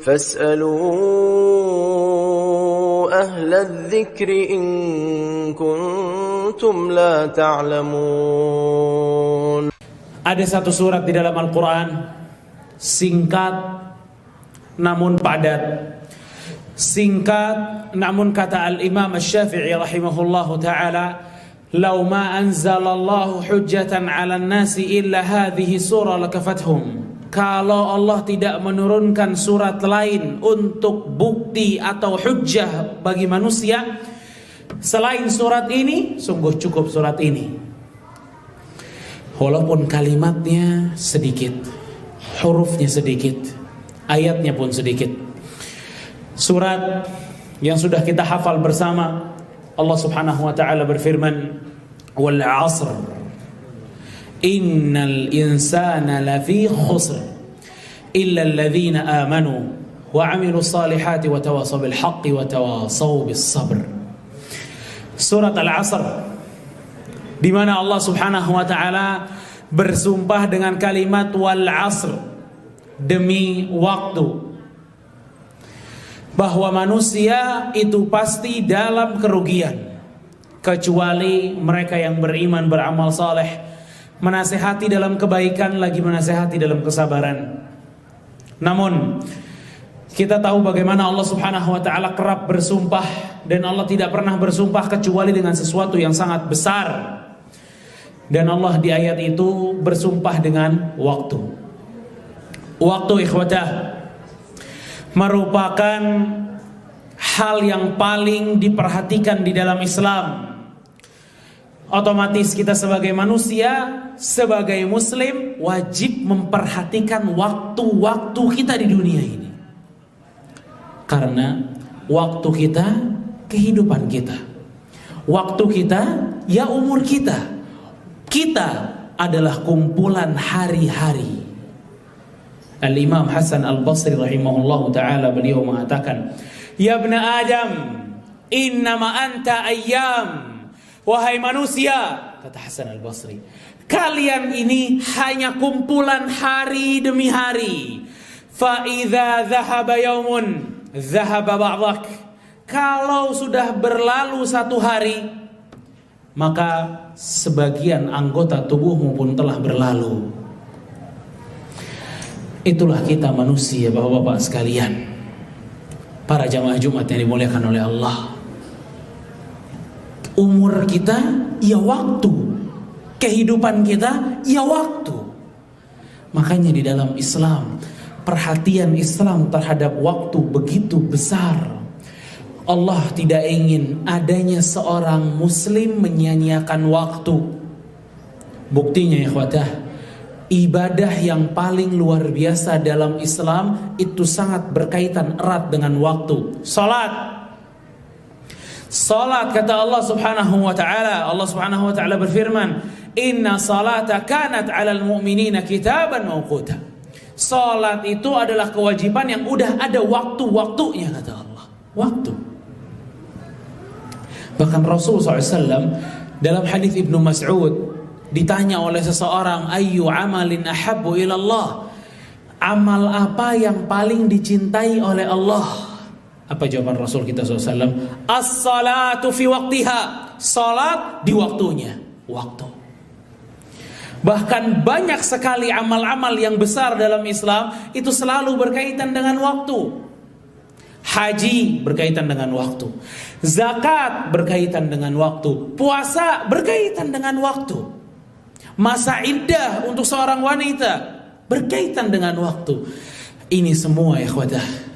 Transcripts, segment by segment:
فاسألوا أهل الذكر إن كنتم لا تعلمون. Ada satu surat di dalam Al-Quran, singkat namun padat. Singkat namun kata Al-Imam Asy-Syafi'i rahimahullahu ta'ala, "Lau ma anzalallahu hujjatan 'alan nasi illa hadhihi surah lakafathum." Kalau Allah tidak menurunkan surat lain untuk bukti atau hujjah bagi manusia selain surat ini, sungguh cukup surat ini. Walaupun kalimatnya sedikit, hurufnya sedikit, ayatnya pun sedikit. Surat yang sudah kita hafal bersama, Allah Subhanahu wa taala berfirman, "Wal 'asr innal insana lafi khusr illa alladhina amanu wa 'amilus salihati wa tawasaw bil haqqi wa tawasaw bis sabr." Surat Al-'Asr, di mana Allah Subhanahu wa taala bersumpah dengan kalimat wal 'asr, demi waktu, bahwa manusia itu pasti dalam kerugian kecuali mereka yang beriman, beramal saleh, menasehati dalam kebaikan, lagi menasehati dalam kesabaran. Namun kita tahu bagaimana Allah Subhanahu wa taala kerap bersumpah, dan Allah tidak pernah bersumpah kecuali dengan sesuatu yang sangat besar. Dan Allah di ayat itu bersumpah dengan waktu. Waktu, ikhwatah, merupakan hal yang paling diperhatikan di dalam Islam. Otomatis kita sebagai manusia, sebagai muslim, wajib memperhatikan waktu-waktu kita di dunia ini. Karena waktu kita, kehidupan kita. Waktu kita, ya umur kita. Kita adalah kumpulan hari-hari. Al-Imam Hasan Al-Basri rahimahullahu ta'ala, beliau mengatakan, "Ya ibna Adam, innama anta ayyam." Wahai manusia, kata Hasan Al-Basri, kalian ini hanya kumpulan hari demi hari. Fa idza dhahaba yaumun dhahaba ba'dak. Kalau sudah berlalu satu hari, maka sebagian anggota tubuhmu pun telah berlalu. Itulah kita manusia, bapak-bapak sekalian, para jamaah Jumat yang dimuliakan oleh Allah. Umur kita, ya waktu. Kehidupan kita, ya waktu. Makanya di dalam Islam, perhatian Islam terhadap waktu begitu besar. Allah tidak ingin adanya seorang muslim menyia-nyiakan waktu. Buktinya, ikhwatah, ibadah yang paling luar biasa dalam Islam itu sangat berkaitan erat dengan waktu. Salat. Salat, kata Allah Subhanahu wa taala, Allah Subhanahu wa taala berfirman, "Inna salata kanat 'alal mu'minina kitaban mawquta." Salat itu adalah kewajiban yang udah ada waktu-waktunya, kata Allah. Waktu. Bahkan Rasul SAW dalam hadis Ibnu Mas'ud ditanya oleh seseorang, "Ayyu amalin ahabbu ilallah?" Amal apa yang paling dicintai oleh Allah? Apa jawaban Rasul kita SAW? As-salatu fi waqtiha. Salat di waktunya. Waktu. Bahkan banyak sekali amal-amal yang besar dalam Islam itu selalu berkaitan dengan waktu. Haji berkaitan dengan waktu. Zakat berkaitan dengan waktu. Puasa berkaitan dengan waktu. Masa iddah untuk seorang wanita berkaitan dengan waktu. Ini semua, ikhwadah,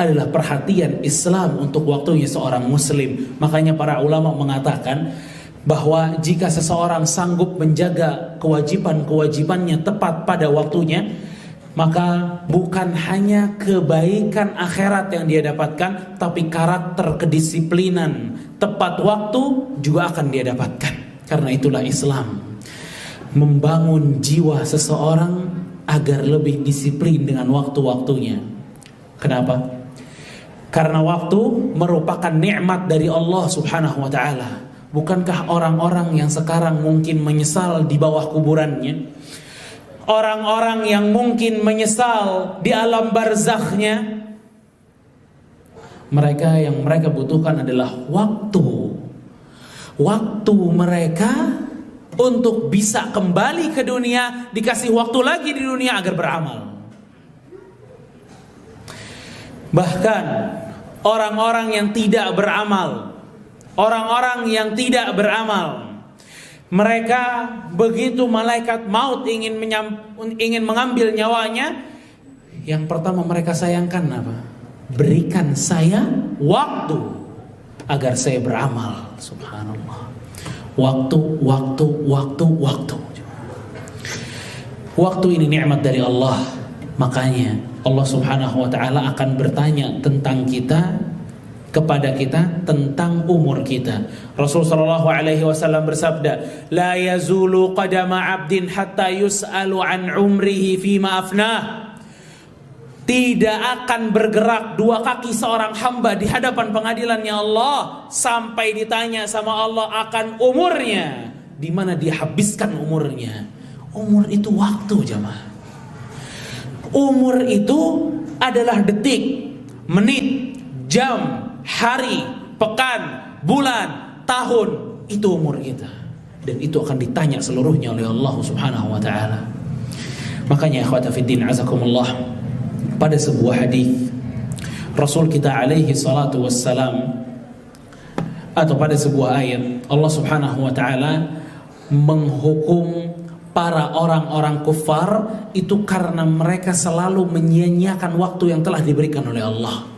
adalah perhatian Islam untuk waktunya seorang muslim. Makanya para ulama mengatakan bahwa jika seseorang sanggup menjaga kewajiban-kewajibannya tepat pada waktunya, maka bukan hanya kebaikan akhirat yang dia dapatkan, tapi karakter kedisiplinan tepat waktu juga akan dia dapatkan. Karena itulah Islam membangun jiwa seseorang agar lebih disiplin dengan waktu-waktunya. Kenapa? Karena waktu merupakan nikmat dari Allah Subhanahu wa taala. Bukankah orang-orang yang sekarang mungkin menyesal di bawah kuburannya, orang-orang yang mungkin menyesal di alam barzakhnya, Mereka yang mereka butuhkan adalah waktu. Waktu mereka untuk bisa kembali ke dunia, dikasih waktu lagi di dunia agar beramal. Bahkan orang-orang yang tidak beramal, mereka begitu malaikat maut ingin mengambil nyawanya, yang pertama mereka sayangkan apa? Berikan saya waktu agar saya beramal. Subhanallah. Waktu. Waktu ini nikmat dari Allah. Makanya Allah Subhanahu wa taala akan bertanya tentang kita, kepada kita, tentang umur kita. Rasul sallallahu alaihi wasallam bersabda, "La yazulu qadama 'abdin hatta yus'alu an umrihi fima afnah." Tidak akan bergerak dua kaki seorang hamba di hadapan pengadilannya Allah sampai ditanya sama Allah akan umurnya, di mana dia habiskan umurnya. Umur itu waktu, jamaah. Umur itu adalah detik, menit, jam, hari, pekan, bulan, tahun. Itu umur kita. Dan itu akan ditanya seluruhnya oleh Allah Subhanahu wa taala. Makanya ikhwata fiddin azakumullah, pada sebuah hadis Rasul kita alaihi salatu wassalam, atau pada sebuah ayat, Allah Subhanahu wa taala menghukum para orang-orang kufar itu karena mereka selalu menyia-nyiakan waktu yang telah diberikan oleh Allah.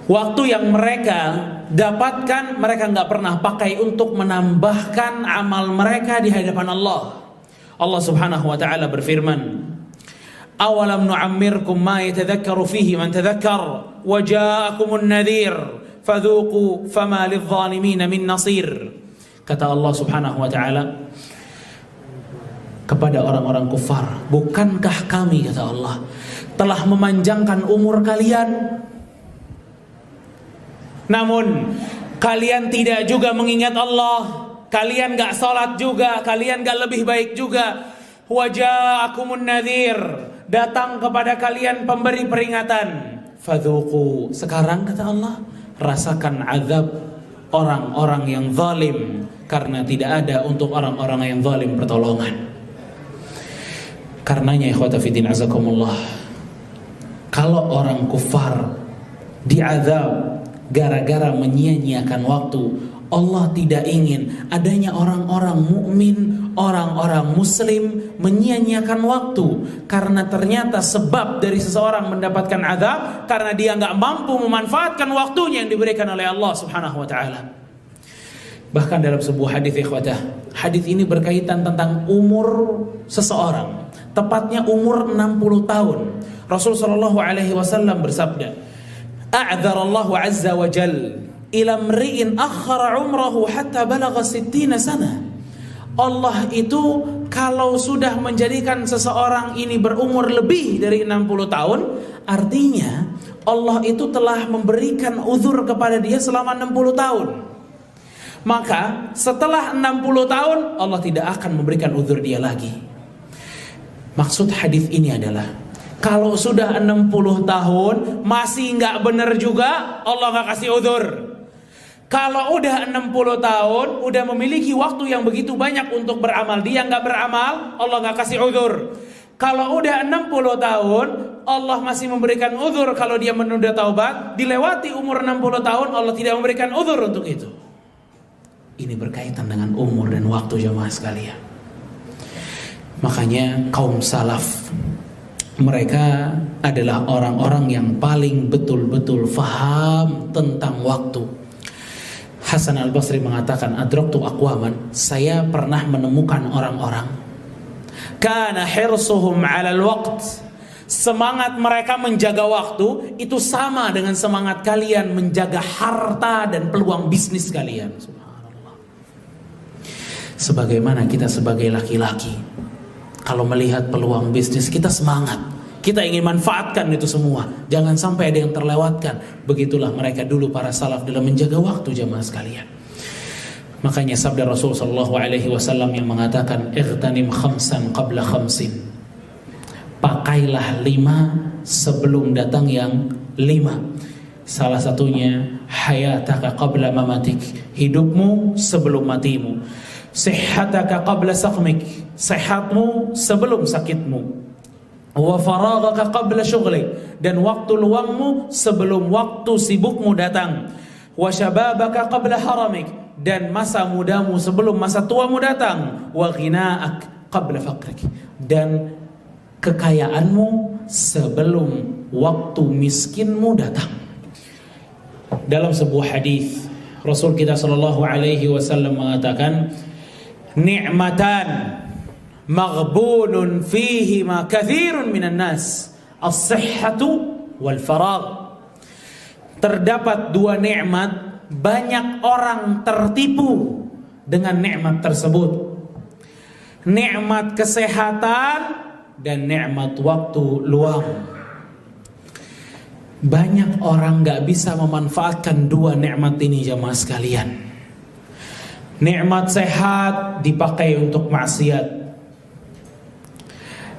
Waktu yang mereka dapatkan, mereka nggak pernah pakai untuk menambahkan amal mereka di hadapan Allah. Allah Subhanahu wa taala berfirman, "Awalam nu'ammirkum ma yatadhakkaru fihi man tadhakkar wa ja'akumun nadhir fadhuqu fama lidh-dhalimin min nasir." Kata Allah Subhanahu wa taala kepada orang-orang kufar, "Bukankah kami," kata Allah, "telah memanjangkan umur kalian? Namun kalian tidak juga mengingat Allah, kalian gak sholat juga, kalian gak lebih baik juga. Waja'akumun nadhir, datang kepada kalian pemberi peringatan. Fadhuqu, sekarang kata Allah, rasakan azab orang-orang yang zalim, karena tidak ada untuk orang-orang yang zalim pertolongan." Karenanya ikhwata fiddin azakumullah, kalau orang kufar diazab gara-gara menyia-nyiakan waktu, Allah tidak ingin adanya orang-orang mukmin, orang-orang muslim menyia-nyiakan waktu, karena ternyata sebab dari seseorang mendapatkan azab karena dia nggak mampu memanfaatkan waktunya yang diberikan oleh Allah Subhanahu wa taala. Bahkan dalam sebuah hadis ikhwatah, hadis ini berkaitan tentang umur seseorang, tepatnya umur 60 tahun. Rasul sallallahu alaihi wasallam bersabda, "A'dzarallahu azza wa jalla ila mri'in akhara umrahu hatta balagha 60 sana." Allah itu kalau sudah menjadikan seseorang ini berumur lebih dari 60 tahun, artinya Allah itu telah memberikan uzur kepada dia selama 60 tahun. Maka setelah 60 tahun Allah tidak akan memberikan uzur dia lagi. Maksud hadis ini adalah, kalau sudah 60 tahun masih nggak benar juga, Allah nggak kasih uzur. Kalau udah 60 tahun, udah memiliki waktu yang begitu banyak untuk beramal, dia nggak beramal, Allah nggak kasih uzur. Kalau udah 60 tahun, Allah masih memberikan uzur kalau dia menunda taubat. Dilewati umur 60 tahun, Allah tidak memberikan uzur untuk itu. Ini berkaitan dengan umur dan waktu, jamaah sekalian. Makanya kaum salaf, mereka adalah orang-orang yang paling betul-betul faham tentang waktu. Hasan al-Basri mengatakan, "Adraktu aqwaman," saya pernah menemukan orang-orang, kana hirsuhum 'alal waqt, semangat mereka menjaga waktu itu sama dengan semangat kalian menjaga harta dan peluang bisnis kalian. Subhanallah. Sebagaimana kita sebagai laki-laki, kalau melihat peluang bisnis kita semangat, kita ingin manfaatkan itu semua, jangan sampai ada yang terlewatkan. Begitulah mereka dulu para salaf dalam menjaga waktu, jamaah sekalian. Makanya sabda Rasul sallallahu alaihi wasallam yang mengatakan, "Ightanim khamsan qabla khamsin." Pakailah 5 sebelum datang yang 5. Salah satunya hayataka qabla mamatik, hidupmu sebelum matimu. Sihhataka qabla saqmik, sehatmu sebelum sakitmu. Wa faraghaka qabla syughlik, dan waktu luangmu sebelum waktu sibukmu datang. Wa syababaka qabla haramik, dan masa mudamu sebelum masa tuamu datang. Wa ghina'ak qabla faqrik, dan kekayaanmu sebelum waktu miskinmu datang. Dalam sebuah hadis Rasul kita sallallahu alaihi wasallam mengatakan, ni'matan maghbunun fihi ma kathirun minan nas, as-sihhatu wal faragh. Terdapat dua nikmat, banyak orang tertipu dengan nikmat tersebut. Nikmat kesehatan dan nikmat waktu luang. Banyak orang gak bisa memanfaatkan dua nikmat ini, jamaah sekalian. Nikmat sehat dipakai untuk maksiat.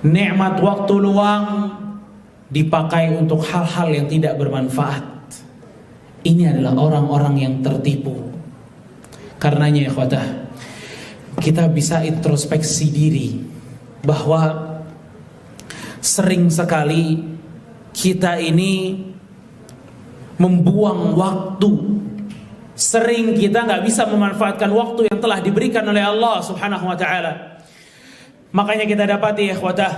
Nikmat waktu luang dipakai untuk hal-hal yang tidak bermanfaat. Ini adalah orang-orang yang tertipu. Karenanya ikhwatah, kita bisa introspeksi diri bahwa sering sekali kita ini membuang waktu. Sering kita gak bisa memanfaatkan waktu yang telah diberikan oleh Allah subhanahu wa ta'ala. Makanya kita dapati ya ikhwatah,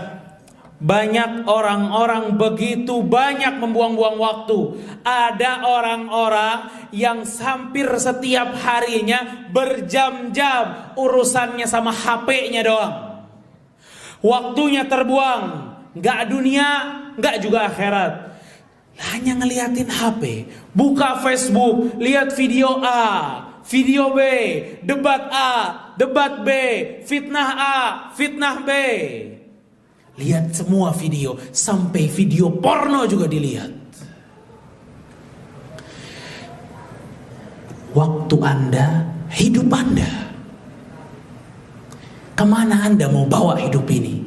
banyak orang-orang begitu banyak membuang-buang waktu. Ada orang-orang yang hampir setiap harinya berjam-jam urusannya sama HP-nya doang. Waktunya terbuang, gak dunia, gak juga akhirat. Hanya ngeliatin HP, buka Facebook, lihat video A, video B, debat A, debat B, fitnah A, fitnah B. Lihat semua video, sampai video porno juga dilihat. Waktu Anda, hidup Anda. Kemana Anda mau bawa hidup ini?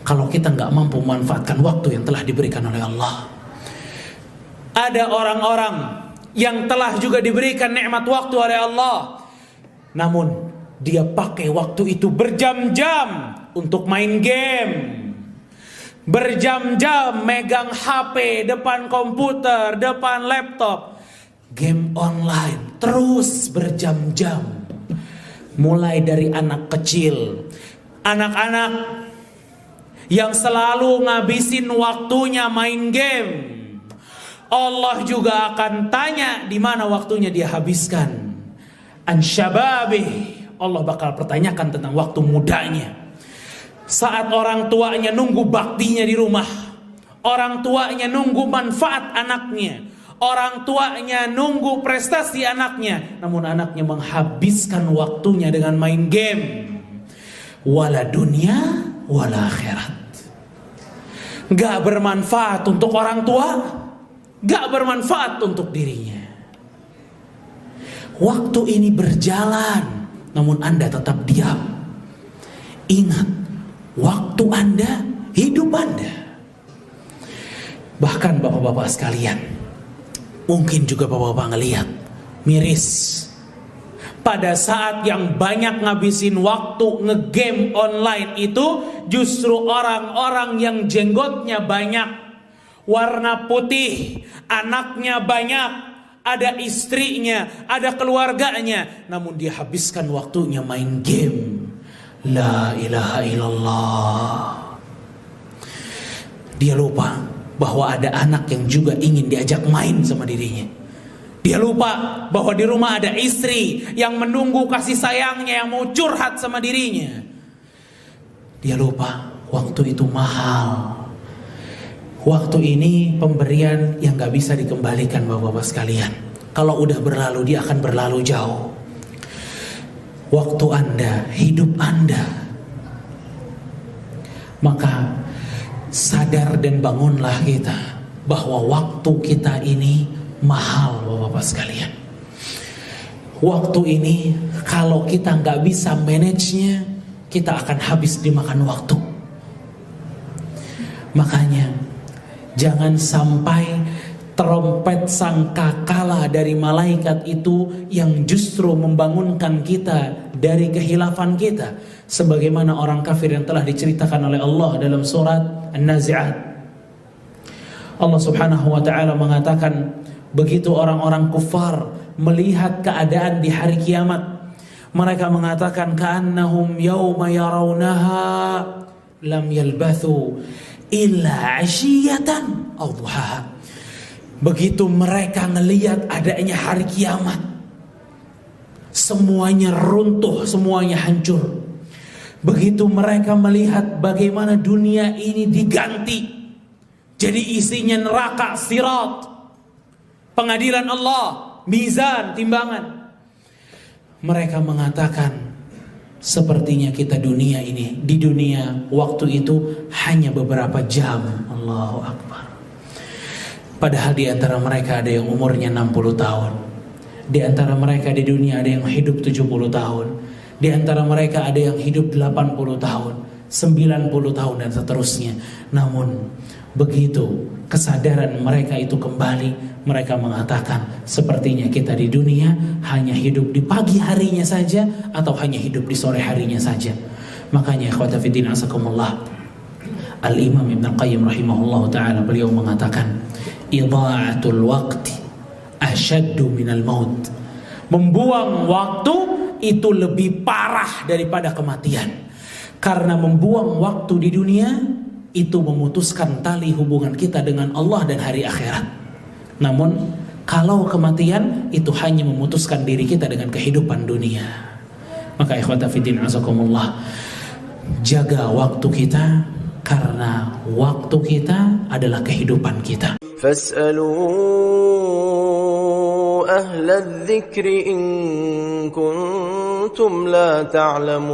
Kalau kita nggak mampu memanfaatkan waktu yang telah diberikan oleh Allah. Ada orang-orang yang telah juga diberikan nikmat waktu oleh Allah, namun dia pakai waktu itu berjam-jam untuk main game, berjam-jam megang HP, depan komputer, depan laptop, game online, terus berjam-jam. Mulai dari anak kecil, anak-anak yang selalu ngabisin waktunya main game, Allah juga akan tanya di mana waktunya dia habiskan. An syababih, Allah bakal pertanyakan tentang waktu mudanya. Saat orang tuanya nunggu baktinya di rumah, orang tuanya nunggu manfaat anaknya, orang tuanya nunggu prestasi anaknya, namun anaknya menghabiskan waktunya dengan main game. Wala dunia wala akhirat. Gak bermanfaat untuk orang tua, gak bermanfaat untuk dirinya. Waktu ini berjalan, namun Anda tetap diam. Ingat, waktu Anda, hidup Anda. Bahkan bapak-bapak sekalian, mungkin juga bapak-bapak ngelihat miris. Pada saat yang banyak ngabisin waktu ngegame online itu, justru orang-orang yang jenggotnya banyak, warna putih, anaknya banyak, ada istrinya, ada keluarganya, namun dia habiskan waktunya main game. La ilaha illallah. Dia lupa bahwa ada anak yang juga ingin diajak main sama dirinya. Dia lupa bahwa di rumah ada istri yang menunggu kasih sayangnya, yang mau curhat sama dirinya. Dia lupa waktu itu mahal. Waktu ini pemberian yang gak bisa dikembalikan bapak-bapak sekalian. Kalau udah berlalu, dia akan berlalu jauh. Waktu Anda, hidup Anda. Maka sadar dan bangunlah kita bahwa waktu kita ini mahal bapak-bapak sekalian. Waktu ini kalau kita gak bisa manage-nya, kita akan habis dimakan waktu. Makanya jangan sampai Trompet sangkakala dari malaikat itu yang justru membangunkan kita dari kehilafan kita, sebagaimana orang kafir yang telah diceritakan oleh Allah dalam surat An-Nazi'at. Allah Subhanahu wa taala mengatakan, begitu orang-orang kufar melihat keadaan di hari kiamat, mereka mengatakan ka'annahum yawma yarawnaha lam yalbathu illa 'ashiyatan aw duhaha. Begitu mereka ngelihat adanya hari kiamat, semuanya runtuh, semuanya hancur. Begitu mereka melihat bagaimana dunia ini diganti, jadi isinya neraka, sirat, pengadilan Allah, mizan, timbangan. Mereka mengatakan, sepertinya kita dunia ini, di dunia waktu itu hanya beberapa jam. Allahu Akbar. Padahal di antara mereka ada yang umurnya 60 tahun. Di antara mereka di dunia ada yang hidup 70 tahun. Di antara mereka ada yang hidup 80 tahun, 90 tahun dan seterusnya. Namun begitu kesadaran mereka itu kembali, mereka mengatakan, sepertinya kita di dunia hanya hidup di pagi harinya saja, atau hanya hidup di sore harinya saja. Makanya ikhwata fiddin asakumullah, Al-Imam Ibn Qayyim rahimahullah ta'ala, beliau mengatakan, idha'atul waqti asyaddu minal maut. Membuang waktu itu lebih parah daripada kematian. Karena membuang waktu di dunia itu memutuskan tali hubungan kita dengan Allah dan hari akhirat. Namun kalau kematian itu hanya memutuskan diri kita dengan kehidupan dunia. Maka ikhwata fiddin azakumullah, jaga waktu kita, karena waktu kita adalah kehidupan kita. فاسألوا أهل الذكر إن كنتم لا تعلمون